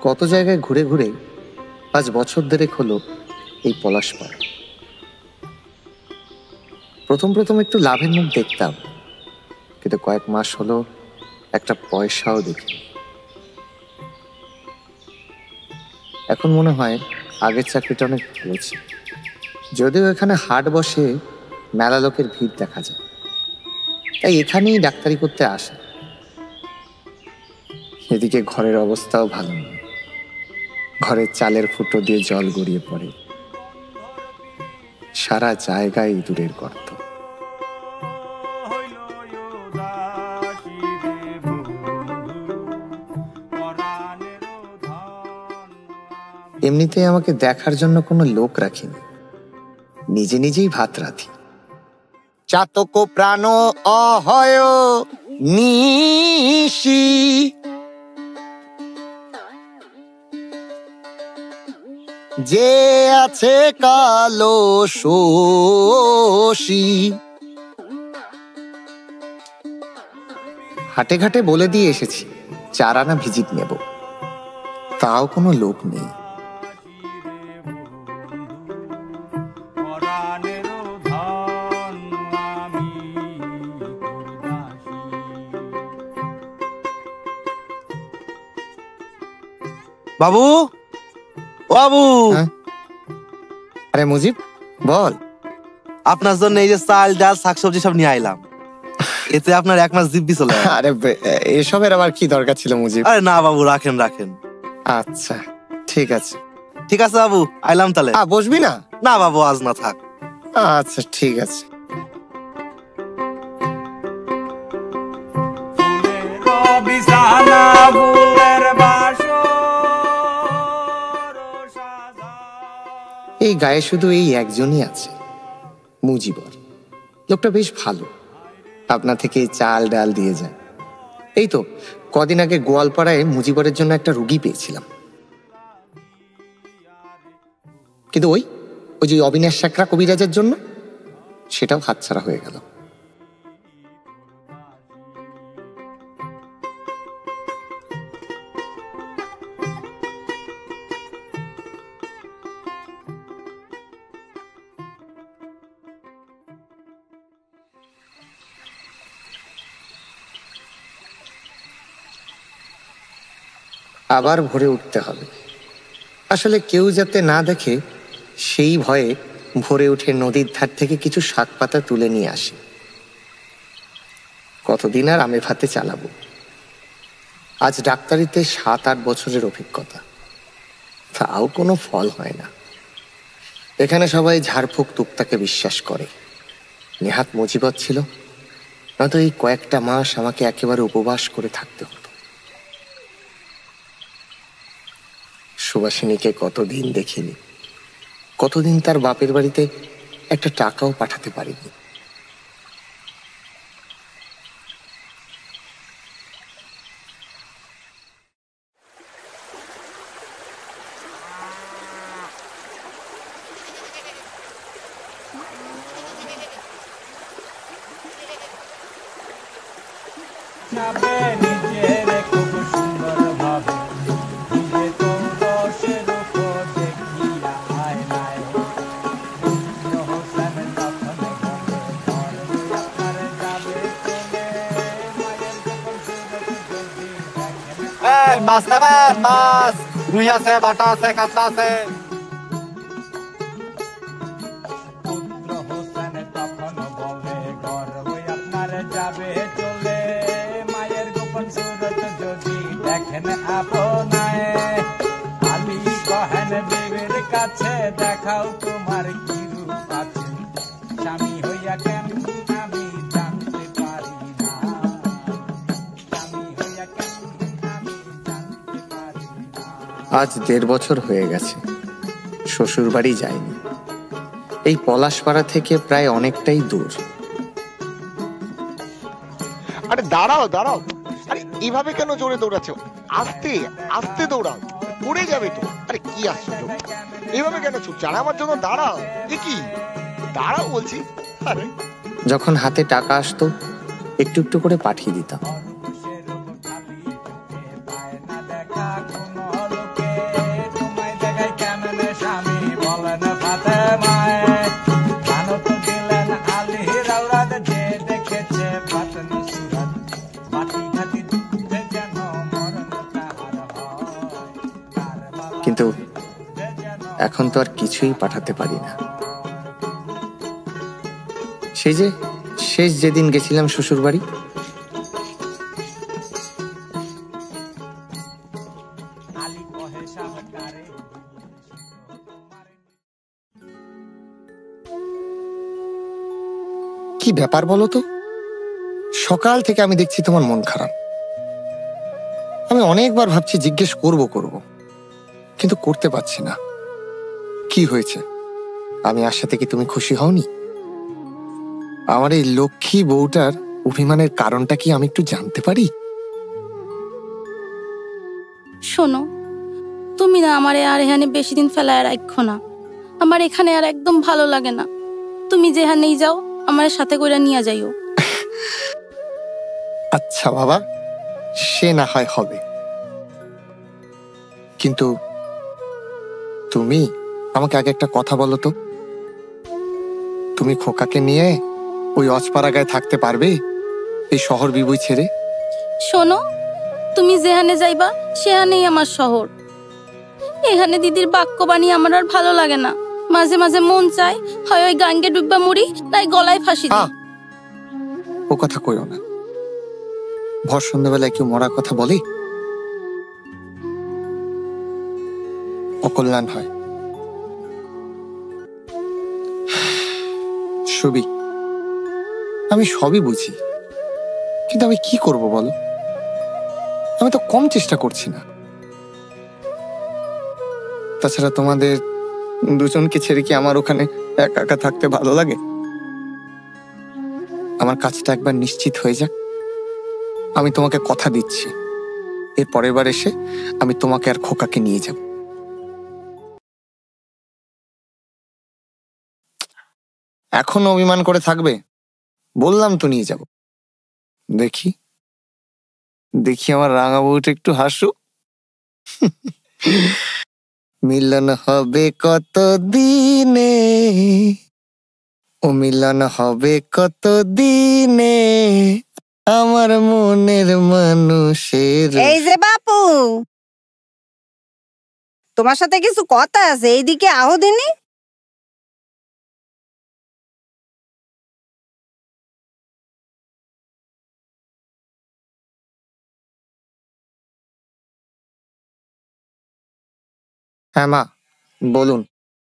কত জায়গায় ঘুরে ঘুরে 5 বছর দেরেক হলো এই পলাশপাড়া। প্রথম প্রথম একটু লাভের মুখ দেখতাম, কিন্তু কয়েক মাস হলো একটা পয়সাও দেখি। এখন মনে হয় আগের চাকরিটা অনেক ভালো ছিল। যদিও এখানে হাট বসে, মেলা লোকের ভিড় দেখা যায়, তাই এখানেই ডাক্তারি করতে আসে। এদিকে ঘরের অবস্থাও ভালো নয়, ঘরের চালের ফুটো দিয়ে জল গড়িয়ে পড়ে, সারা জায়গায় ইঁদুরের গর্ত। এমনিতেই আমাকে দেখার জন্য কোনো লোক রাখিনি, নিজে নিজেই ভাত রাঁধি। চাতক প্রাণ অহয় নিশি, যে আছে কালো শোষী। হাটে ঘাটে বলে দিয়ে এসেছি 4 আনা ভিজিট নেব, তাও কোনো লোক নেই। বাবু, বাবু। আরে মুজিব, বল। আপনার জন্য এই যে চাল ডাল শাকসবজি সব নিয়ে আইলাম, এতে আপনার 1 মাস দিব্যি চলে যাবে। আরে এসবের আবার কি দরকার ছিল মুজিব? আরে না বাবু, রাখেন রাখেন। আচ্ছা ঠিক আছে। ঠিক আছে বাবু, আইলাম তাহলে। বসবি না? না বাবু, আজ না, থাক। আচ্ছা ঠিক আছে। এই গায়ে শুধু এই একজনই আছে, মুজিবর। লোকটা বেশ ভালো, আপনা থেকে চাল ডাল দিয়ে যায়। এই তো কদিন আগে গোয়ালপাড়ায় মুজিবরের জন্য একটা রুগী পেয়েছিলাম, কিন্তু ওই যে অবিনাশ সাকরা কবিরাজের জন্য, সেটাও হাতছাড়া হয়ে গেল। আবার ভোরে উঠতে হবে। আসলে কেউ যাতে না দেখে সেই ভয়ে ভোরে উঠে নদীর ধার থেকে কিছু শাক পাতা তুলে নিয়ে আসি। কতদিন আর আমে ভাতে চালাবো। আজ ডাক্তারিতে 7-8 বছরের অভিজ্ঞতা, তাও কোনো ফল হয় না। এখানে সবাই ঝাড়ফুঁক তুকতাকে বিশ্বাস করে। নেহাত মুজিবত ছিল, নয়তো এই কয়েকটা মাস আমাকে একেবারে উপবাস করে থাকতে হতো। সুবাসিনীকে কতদিন দেখিনি, কতদিন তার বাপের বাড়িতে একটা টাকাও পাঠাতে পারিনি। মাছ নেবেন? মাছ রুই আছে, বাটা আছে, কাতলা আছে। দেখাও তোমার কি রূপ আছে, স্বামী হইয়া কেন আমি জানতে পারি না, স্বামী হইয়া কেন আমি জানতে পারি না। আজ 1.5 বছর হয়ে গেছে শ্বশুর বাড়ি যাইনি। এই পলাশপাড়া থেকে প্রায় অনেকটাই দূর। আরে দাঁড়াও দাঁড়াও, আরে এভাবে কেন জোরে দৌড়াচ্ছ? আস্তে আস্তে দৌড়াও, পড়ে যাবে তো। আরে কি আশ্চর্য, এভাবে কেন ছুটছ? আর আমার জন্য দাঁড়াও। এ কি, দাঁড়াও বলছি। আরে যখন হাতে টাকা আসতো একটু একটু করে পাঠিয়ে দিতাম। কিন্তু এখন তো আর কিছুই পাঠাতে পারি না। সেই যে শেষ যেদিন গেছিলাম শ্বশুর বাড়ি, আলী কহে সহকারে কি ব্যাপার বলো তো? সকাল থেকে আমি দেখছি তোমার মন খারাপ। আমি অনেকবার ভাবছি জিজ্ঞেস করব কিন্তু করতে পারছি না। কি হয়েছে? আমি আসাতে কি তুমি খুশি হওনি? আমার এই লক্ষ্মী বউটার অভিমানের কারণটা কি আমি একটু জানতে পারি? শোনো, তুমি না আমারে আর এখানে বেশি দিন ফেলায় রাখো না। আমার এখানে আর একদম ভালো লাগে না। তুমি যেখানেই যাও আমার সাথে করে নিয়ে যাইও। আচ্ছা বাবা, সে না হয় হবে, কিন্তু তুমি আমাকে আগে একটা কথা বলো তো, তুমি খোকাকে নিয়ে ওই অজপাড়াগায় থাকতে পারবে এই শহর বিবই ছেড়ে? শোনো, তুমি যেখানে যাইবা সেখানেই আমার শহর। এখানে দিদির বাক্য বাণী আমার আর ভালো লাগে না। মাঝে মাঝে মন চায় হয় ওই গাঙ্গে ডুববা মুড়ি, নাই গলায় ফাঁসি দিই। ও কথা কইও না। ভর সন্ধ্যাবেলায় কেউ মরার কথা বলে? অকল্যাণ হয়। সুবি, আমি সবই বুঝি, কিন্তু আমি কি করব বলো? আমি তো কম চেষ্টা করছি না। তাছাড়া তোমাদের দুজনকে ছেড়ে কি আমার ওখানে একা একা থাকতে ভালো লাগে? আমার কাজটা একবার নিশ্চিত হয়ে যাক। আমি তোমাকে কথা দিচ্ছি, এর পরের বার এসে আমি তোমাকে আর খোকাকে নিয়ে যাব। এখন অভিমান করে থাকবে? বললাম তো নিয়ে যাব। দেখি দেখি আমার রাঙা বউটা একটু হাসু। মিলন হবে কত দিনে, ও মিলন হবে কত দিনে, আমার মনের মানুষের। এই যে বাপু, তোমার সাথে কিছু কথা আছে, এইদিকে আহো দিনি। হ্যাঁ মা, বলুন।